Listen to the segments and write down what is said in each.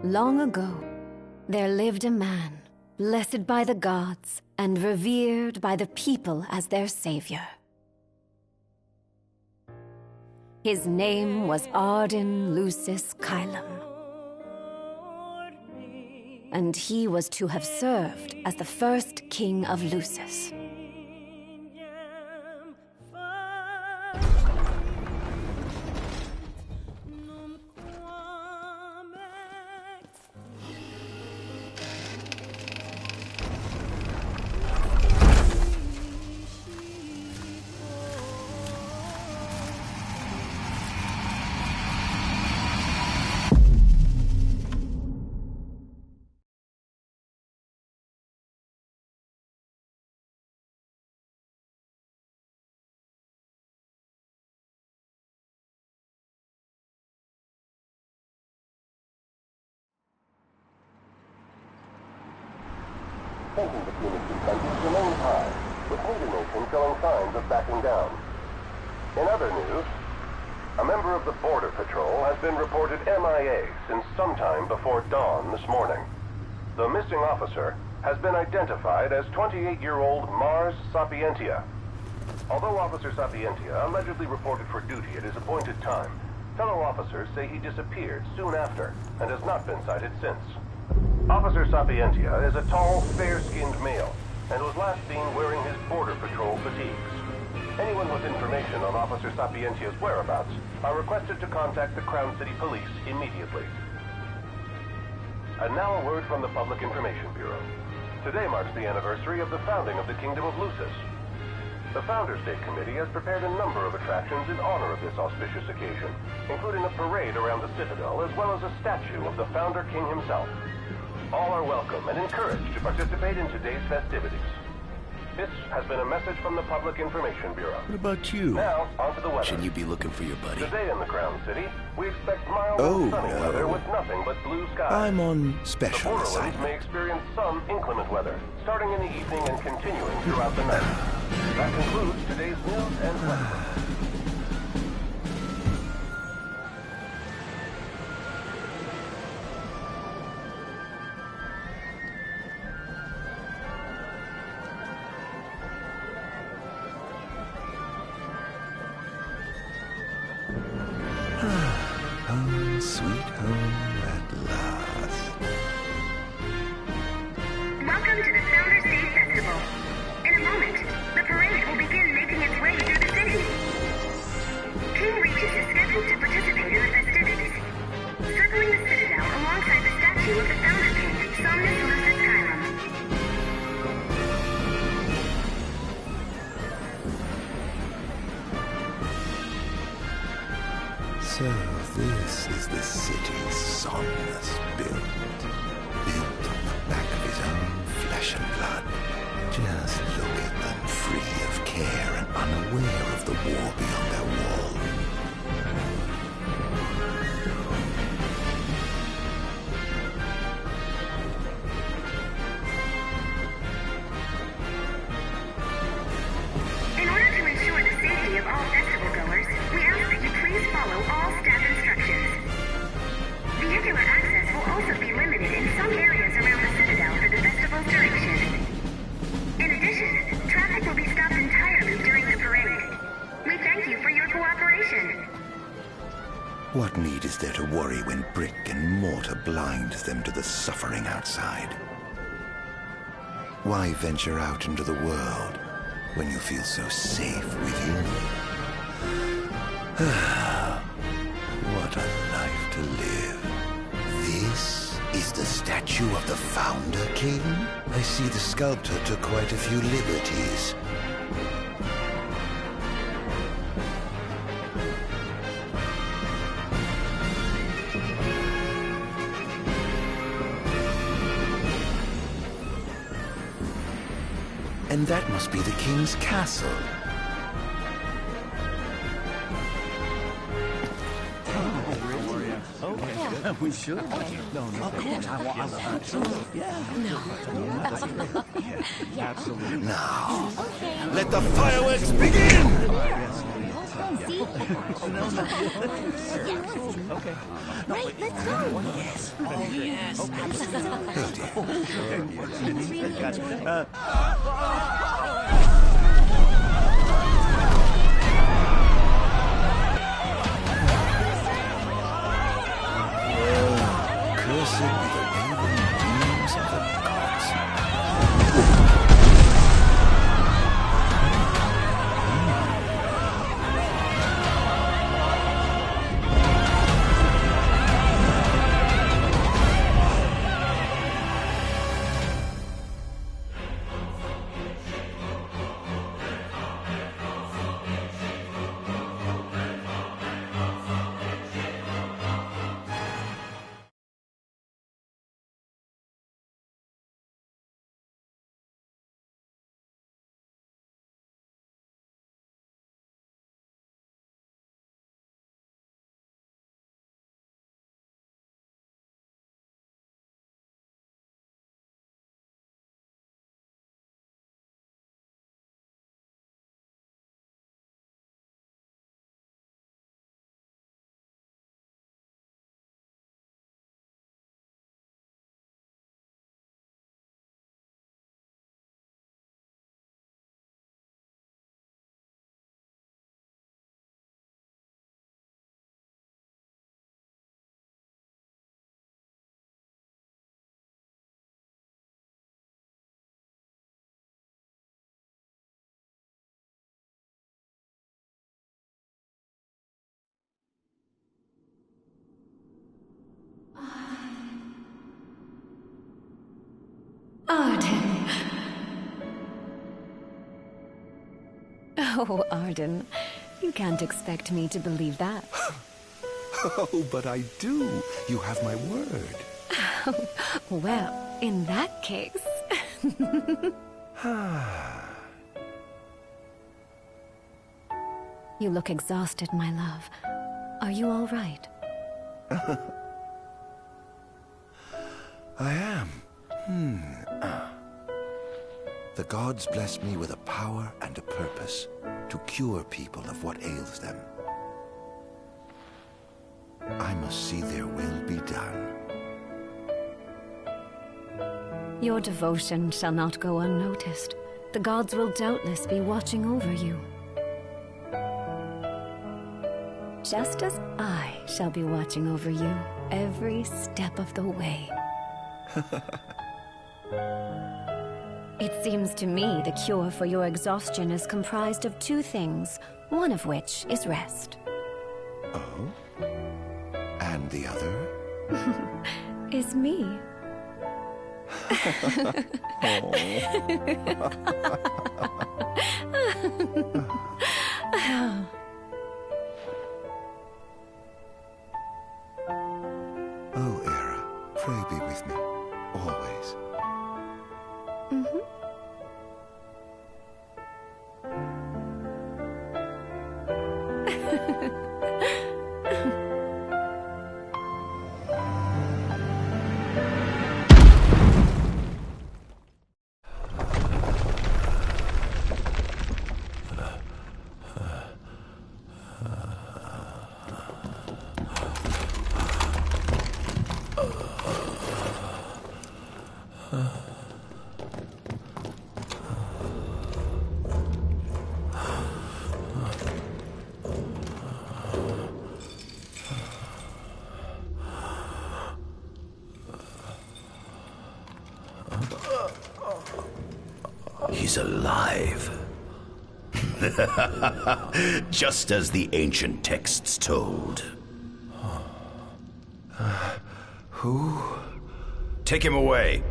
Long ago, there lived a man, blessed by the gods and revered by the people as their savior. His name was Ardyn Lucis Caelum, and he was to have served as the first king of Lucis. Tension between the two countries remains high, with neither nation showing signs of backing down. In other news, a member of the Border Patrol has been reported MIA since sometime before dawn this morning. The missing officer has been identified as 28-year-old Mars Sapientia. Although Officer Sapientia allegedly reported for duty at his appointed time, fellow officers say he disappeared soon after and has not been sighted since. Officer Sapientia is a tall, fair-skinned male and was last seen wearing his Border Patrol fatigues. Anyone with information on Officer Sapientia's whereabouts are requested to contact the Crown City Police immediately. And now a word from the Public Information Bureau. Today marks the anniversary of the founding of the Kingdom of Lucis. The Founders Day Committee has prepared a number of attractions in honor of this auspicious occasion, including a parade around the Citadel as well as a statue of the Founder King himself. All are welcome and encouraged to participate in today's festivities. This has been a message from the Public Information Bureau. What about you? Now, on to the weather. Shouldn't you be looking for your buddy? Today in the Crown City, we expect mild and sunny weather with nothing but blue skies. I'm on special The Borderlands assignment. may experience some inclement weather, starting in the evening and continuing throughout the night. That concludes today's news and weather. Home, sweet home at last. Welcome to the Founders Day Festival. In a moment, the parade will begin making its way through the city. King Regis is scheduled to participate in the festivities. Circling the Citadel alongside the statue of the Founder King, Somnus This is the city's somnus built. Built on the back of his own flesh and blood. Just look at them, free of care and unaware of the war beyond their wall. In order to ensure the safety of all festival goers, we ask that you please follow all staff instructions. Vehicular access will also be limited in some areas around the Citadel for the festival's duration. In addition, traffic will be stopped entirely during the parade. We thank you for your cooperation. What need is there to worry when brick and mortar blinds them to the suffering outside? Why venture out into the world when you feel so safe within? What a life to live. This is the statue of the Founder King? I see the sculptor took quite a few liberties. And that must be the king's castle. We should. No, of course. Absolutely. Now, let the fireworks begin! Okay. Right, let's go. Yes. Oh, yes. Cursed be the waving beams of the gods. Ardyn. Oh, Ardyn. You can't expect me to believe that. Oh, but I do. You have my word. Well, in that case... You look exhausted, my love. Are you all right? I am. The gods bless me with a power and a purpose to cure people of what ails them. I must see their will be done. Your devotion shall not go unnoticed. The gods will doubtless be watching over you. Just as I shall be watching over you every step of the way. It seems to me the cure for your exhaustion is comprised of two things, one of which is rest. Oh? And the other? Is me. Pray be with me, always. Mm-hmm. He's alive. Just as the ancient texts told. Who? Take him away.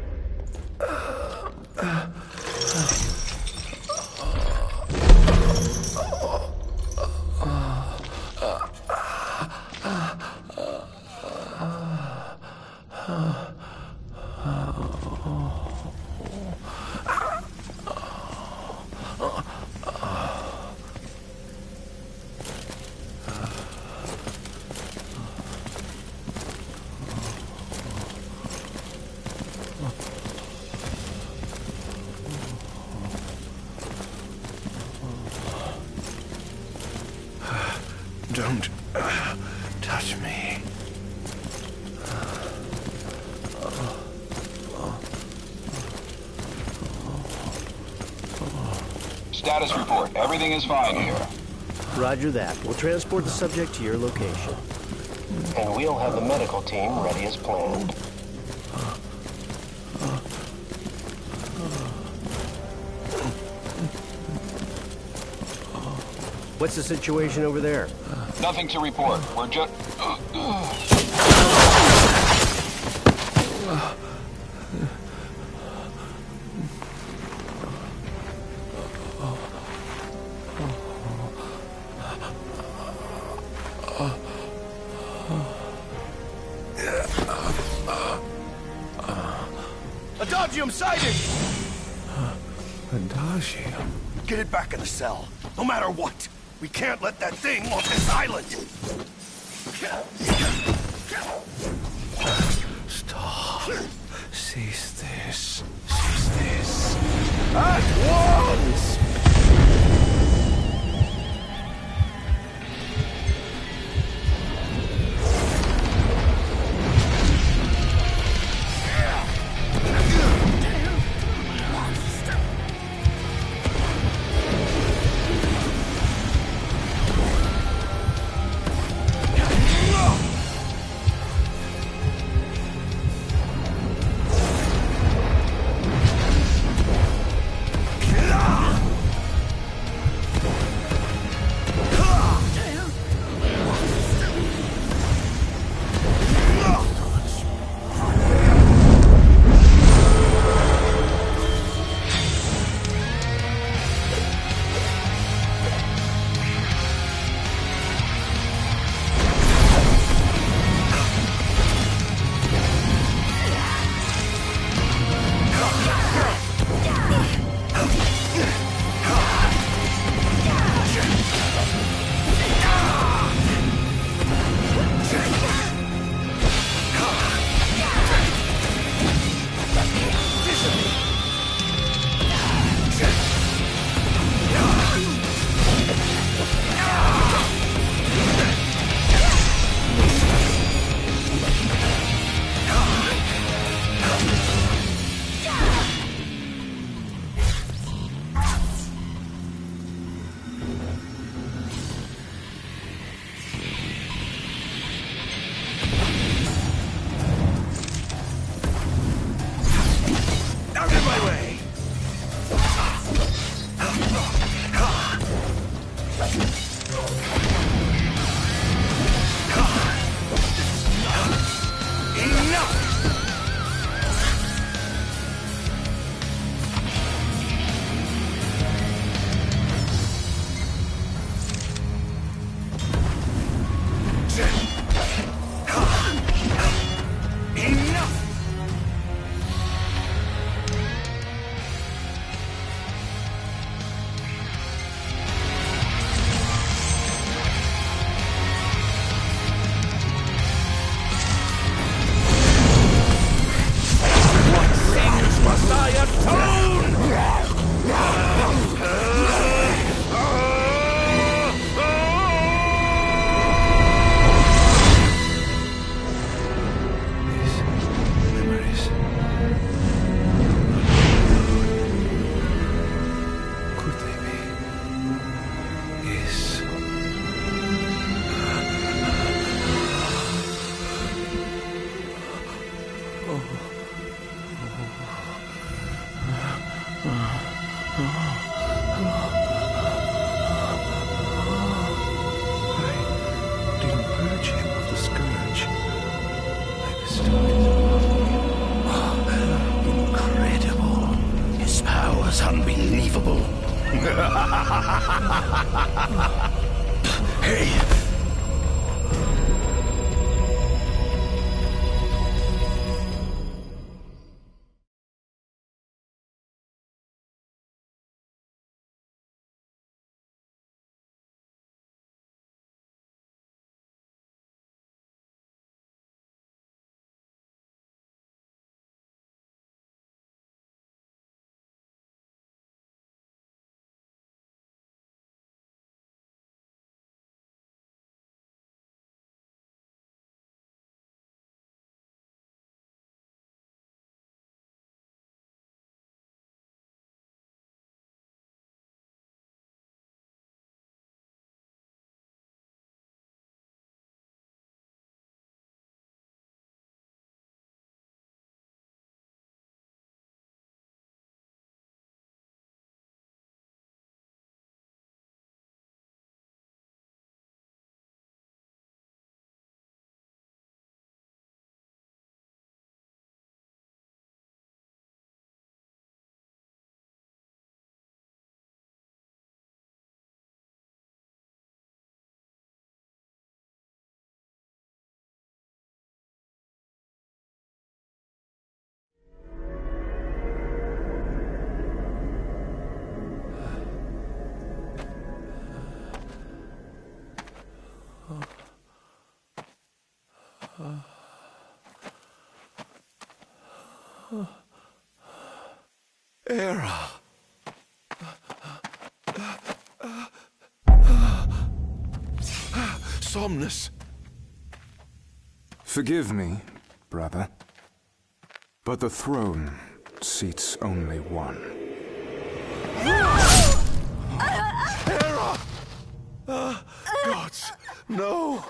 Don't touch me. Status report. Everything is fine here. Roger that. We'll transport the subject to your location. And we'll have the medical team ready as planned. What's the situation over there? Nothing to report. We're just... Adagium sighted! Adagium? Get it back in the cell, no matter what. We can't let that thing off this island. Stop. Cease this. Cease this. At once! Era. Somnus. Forgive me, brother, but the throne seats only one. Era! Gods, no!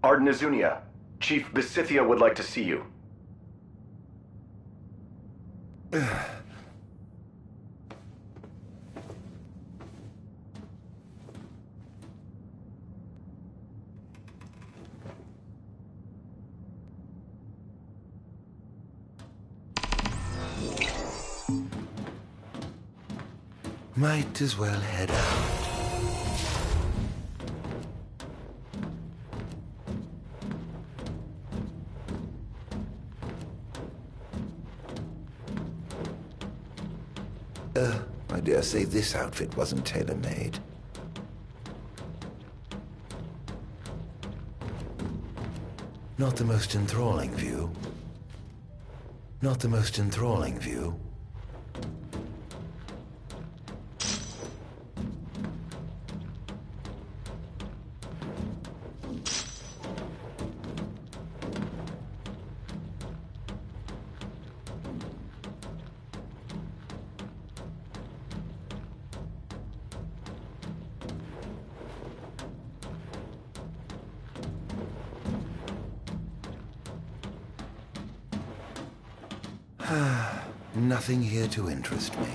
Ardyn. Ardyn Azunia, Chief Besithia would like to see you. Might as well head out. I dare say this outfit wasn't tailor-made. Not the most enthralling view. Not the most enthralling view. Nothing here to interest me.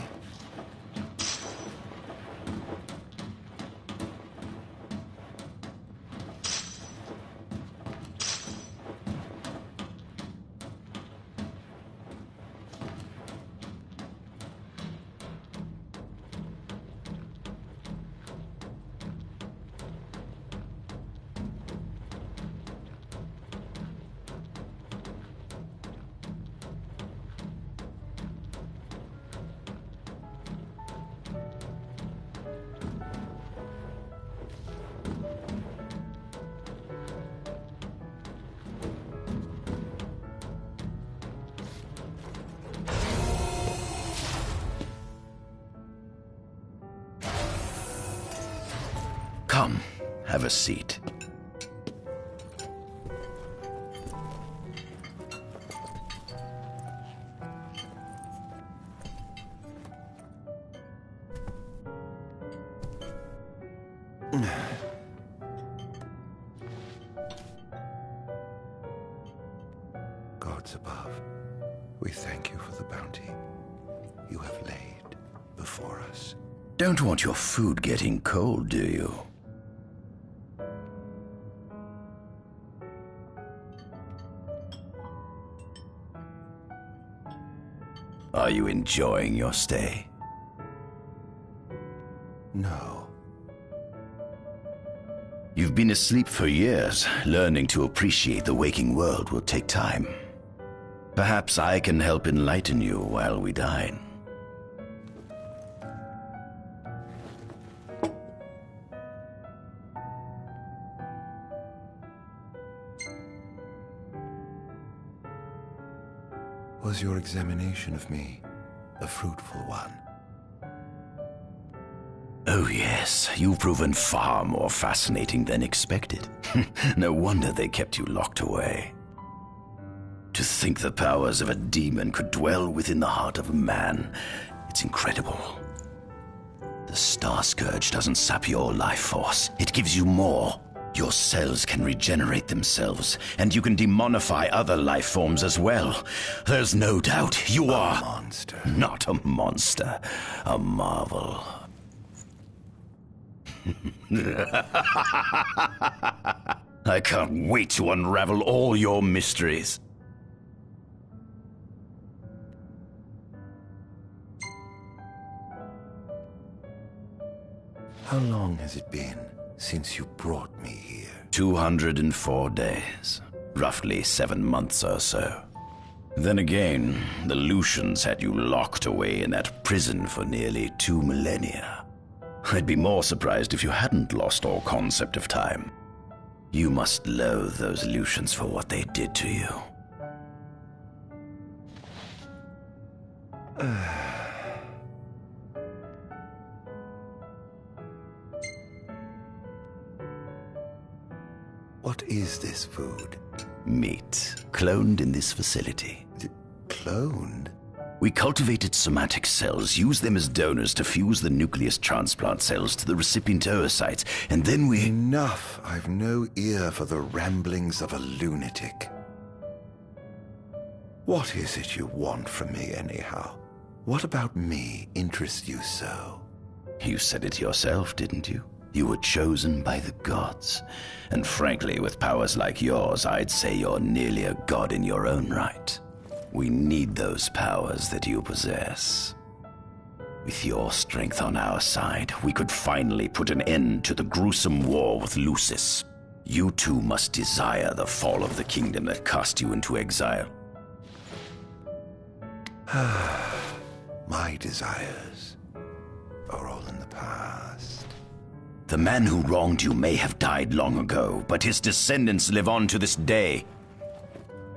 Come, have a seat. Gods above, we thank you for the bounty you have laid before us. Don't want your food getting cold, do you? Are you enjoying your stay? No. You've been asleep for years. Learning to appreciate the waking world will take time. Perhaps I can help enlighten you while we dine. Was your examination of me a fruitful one? Oh yes, you've proven far more fascinating than expected. No wonder they kept you locked away. To think the powers of a demon could dwell within the heart of a man, it's incredible. The Star Scourge doesn't sap your life force, it gives you more. Your cells can regenerate themselves, and you can demonify other life forms as well. There's no doubt you are... A monster. Not a monster, a marvel. I can't wait to unravel all your mysteries. How long has it been since you brought me here? 204 days. Roughly 7 months or so. Then again, the Lucians had you locked away in that prison for nearly 2 millennia. I'd be more surprised if you hadn't lost all concept of time. You must loathe those Lucians for what they did to you. What is this food? Meat, cloned in this facility. Cloned? We cultivated somatic cells, used them as donors to fuse the nucleus transplant cells to the recipient oocytes, and then we... Enough! I've no ear for the ramblings of a lunatic. What is it you want from me, anyhow? What about me interests you so? You said it yourself, didn't you? You were chosen by the gods. And frankly, with powers like yours, I'd say you're nearly a god in your own right. We need those powers that you possess. With your strength on our side, we could finally put an end to the gruesome war with Lucis. You too must desire the fall of the kingdom that cast you into exile. My desires are all in the past. The man who wronged you may have died long ago, but his descendants live on to this day.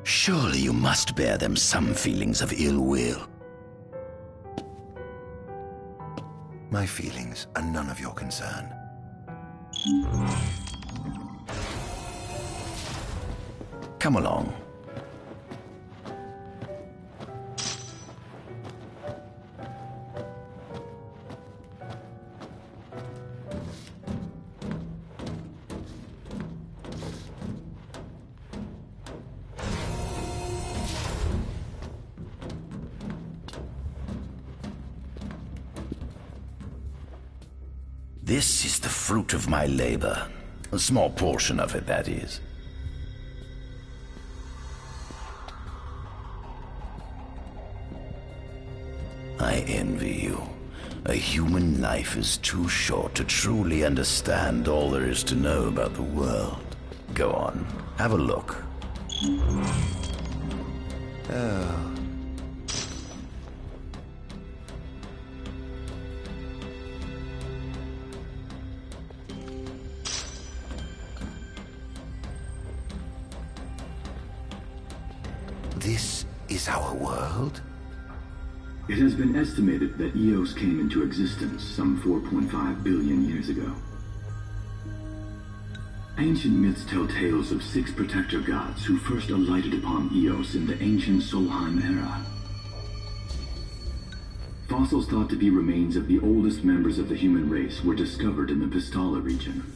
Surely you must bear them some feelings of ill will. My feelings are none of your concern. Come along. This is the fruit of my labor. A small portion of it, that is. I envy you. A human life is too short to truly understand all there is to know about the world. Go on, have a look. Oh. This is our world? It has been estimated that Eos came into existence some 4.5 billion years ago. Ancient myths tell tales of 6 protector gods who first alighted upon Eos in the ancient Solheim era. Fossils thought to be remains of the oldest members of the human race were discovered in the Pistala region.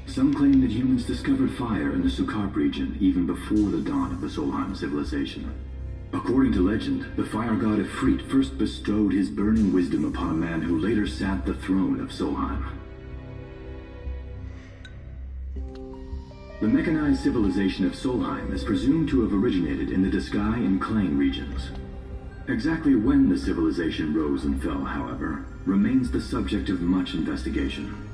Some claim that humans discovered fire in the Sukarp region even before the dawn of the Solheim civilization. According to legend, the fire god Ifrit first bestowed his burning wisdom upon a man who later sat the throne of Solheim. The mechanized civilization of Solheim is presumed to have originated in the Diskai and Klain regions. Exactly when the civilization rose and fell, however, remains the subject of much investigation.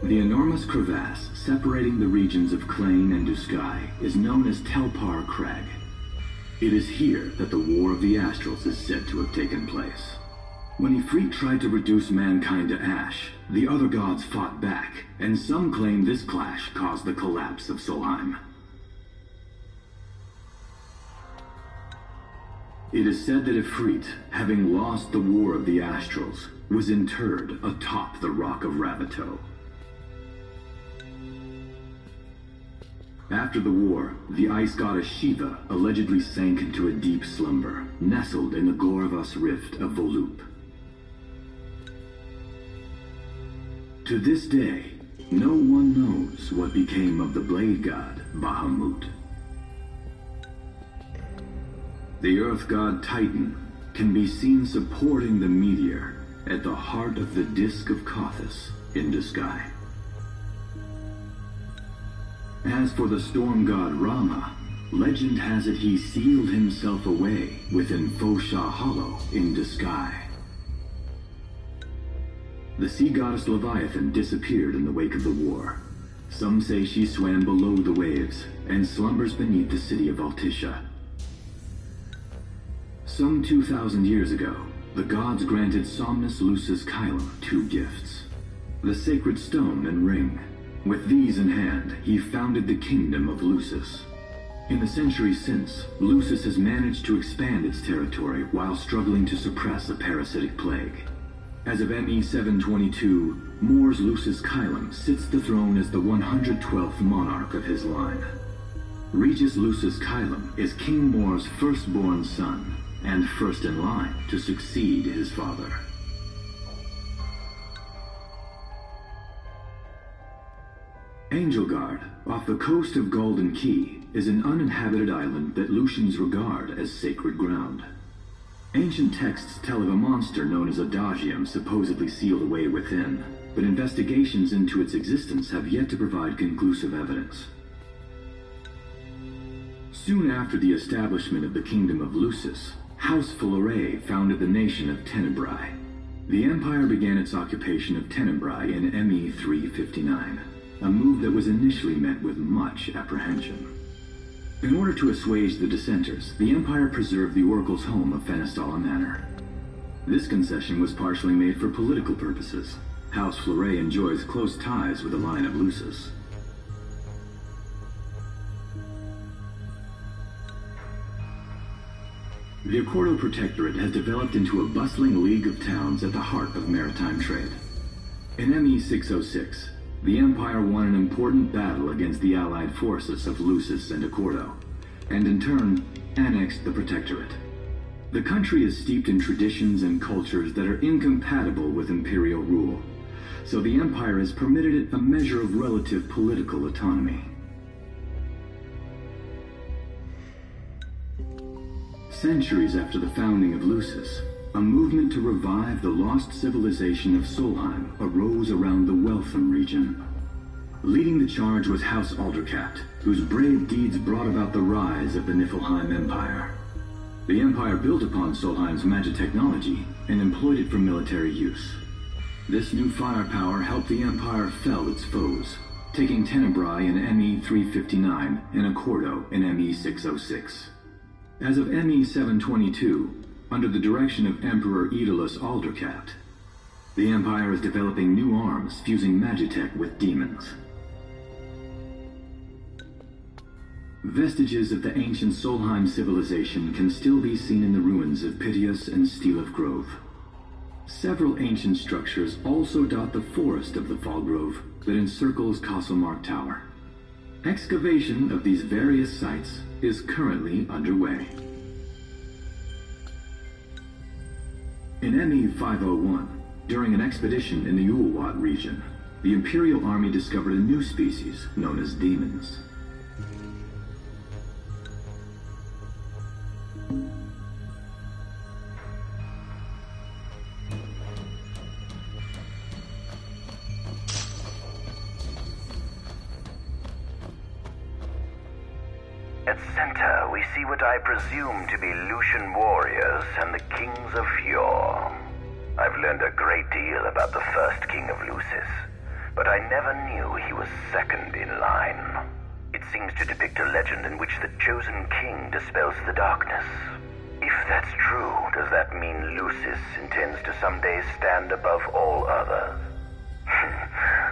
The enormous crevasse separating the regions of Klain and Duskai is known as Telpar Crag. It is here that the War of the Astrals is said to have taken place. When Ifrit tried to reduce mankind to ash, the other gods fought back, and some claim this clash caused the collapse of Solheim. It is said that Ifrit, having lost the War of the Astrals, was interred atop the Rock of Ravito. After the war, the ice goddess Shiva allegedly sank into a deep slumber, nestled in the Goravas rift of Volup. To this day, no one knows what became of the blade god Bahamut. The earth god Titan can be seen supporting the meteor at the heart of the disk of Kothis in Duskai. As for the storm god Rama, legend has it he sealed himself away within Fosha Hollow in Duskai. The sea goddess Leviathan disappeared in the wake of the war. Some say she swam below the waves and slumbers beneath the city of Altisha. Some 2,000 years ago, the gods granted Somnus Lucis Chilum 2 gifts: the sacred stone and ring. With these in hand, he founded the kingdom of Lucis. In the centuries since, Lucis has managed to expand its territory while struggling to suppress a parasitic plague. As of ME 722, Mor's Lucis Chilum sits the throne as the 112th monarch of his line. Regis Lucis Chilum is King Mor's firstborn son, and first in line to succeed his father. Angelgard, off the coast of Golden Key, is an uninhabited island that Lucians regard as sacred ground. Ancient texts tell of a monster known as Adagium supposedly sealed away within, but investigations into its existence have yet to provide conclusive evidence. Soon after the establishment of the Kingdom of Lucis, House Fleuret founded the nation of Tenebrae. The Empire began its occupation of Tenebrae in ME 359, a move that was initially met with much apprehension. In order to assuage the dissenters, the Empire preserved the Oracle's home of Fenestala Manor. This concession was partially made for political purposes. House Fleuret enjoys close ties with the line of Lucis. The Accordo Protectorate has developed into a bustling league of towns at the heart of maritime trade. In ME 606, the Empire won an important battle against the allied forces of Lucis and Accordo, and in turn, annexed the Protectorate. The country is steeped in traditions and cultures that are incompatible with imperial rule, so the Empire has permitted it a measure of relative political autonomy. Centuries after the founding of Lucis, a movement to revive the lost civilization of Solheim arose around the Weltham region. Leading the charge was House Aldercat, whose brave deeds brought about the rise of the Niflheim Empire. The Empire built upon Solheim's magic technology and employed it for military use. This new firepower helped the Empire fell its foes, taking Tenebrae in ME 359 and Accordo in ME 606. As of ME 722, under the direction of Emperor Aedalus Aldercat, the Empire is developing new arms fusing magitech with demons. Vestiges of the ancient Solheim civilization can still be seen in the ruins of Piteous and Steeleth Grove. Several ancient structures also dot the forest of the Fall Grove that encircles Castlemark Tower. Excavation of these various sites is currently underway. In ME 501, during an expedition in the Ulwat region, the Imperial Army discovered a new species known as demons. At center, we see what I presume to be Lucian warriors and the kings of yore. I've learned a great deal about the first king of Lucis, but I never knew he was second in line. It seems to depict a legend in which the chosen king dispels the darkness. If that's true, does that mean Lucis intends to someday stand above all others?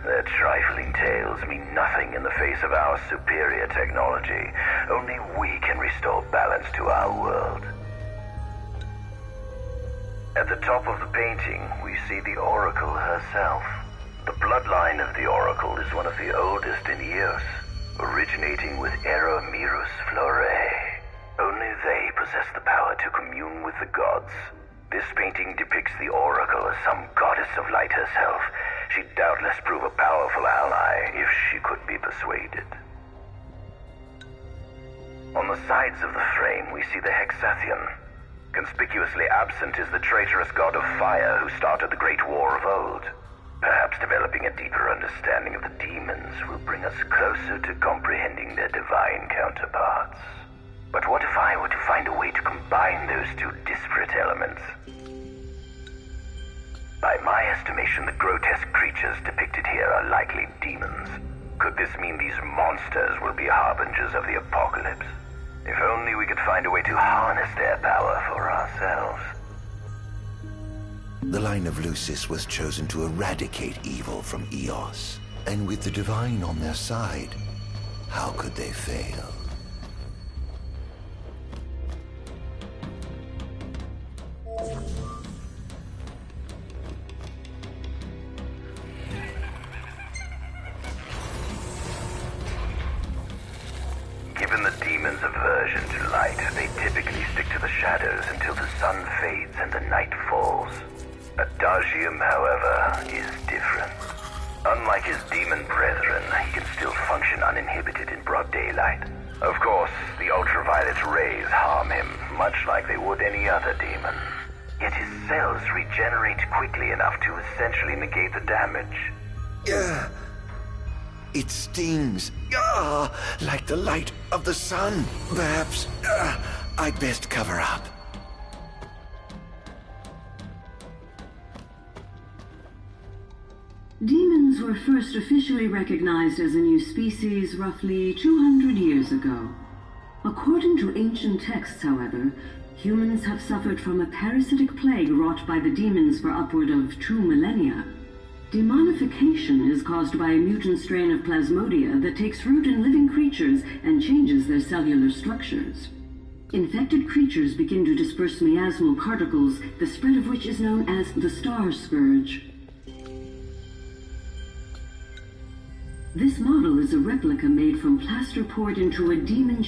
Their trifling tales mean nothing in the face of our superior technology. Only we can restore balance to our world. At the top of the painting, we see the Oracle herself. The bloodline of the Oracle is one of the oldest in Eos, originating with Eromirus Fleuret. Only they possess the power to commune with the gods. This painting depicts the Oracle as some goddess of light herself. She'd doubtless prove a powerful ally if she could be persuaded. On the sides of the frame, we see the Hexathian. Conspicuously absent is the traitorous god of fire who started the Great War of old. Perhaps developing a deeper understanding of the demons will bring us closer to comprehending their divine counterparts. But what if I were to find a way to combine those two disparate elements? By my estimation, the grotesque creatures depicted here are likely demons. Could this mean these monsters will be harbingers of the apocalypse? If only we could find a way to harness their power for ourselves. The line of Lucis was chosen to eradicate evil from Eos. And with the divine on their side, how could they fail? Given the demon's aversion to light, they typically stick to the shadows until the sun fades and the night falls. Adagium, however, is different. Unlike his demon brethren, he can still function uninhibited in broad daylight. Of course, the ultraviolet rays harm him, much like they would any other demon. Yet his cells regenerate quickly enough to essentially negate the damage. It stings. Like the light of the sun. Perhaps I'd best cover up. Demons were first officially recognized as a new species roughly 200 years ago. According to ancient texts, however, humans have suffered from a parasitic plague wrought by the demons for upward of 2 millennia. Demonification is caused by a mutant strain of plasmodia that takes root in living creatures and changes their cellular structures. Infected creatures begin to disperse miasmal particles, the spread of which is known as the Star Scourge. This model is a replica made from plaster poured into a demon-shaped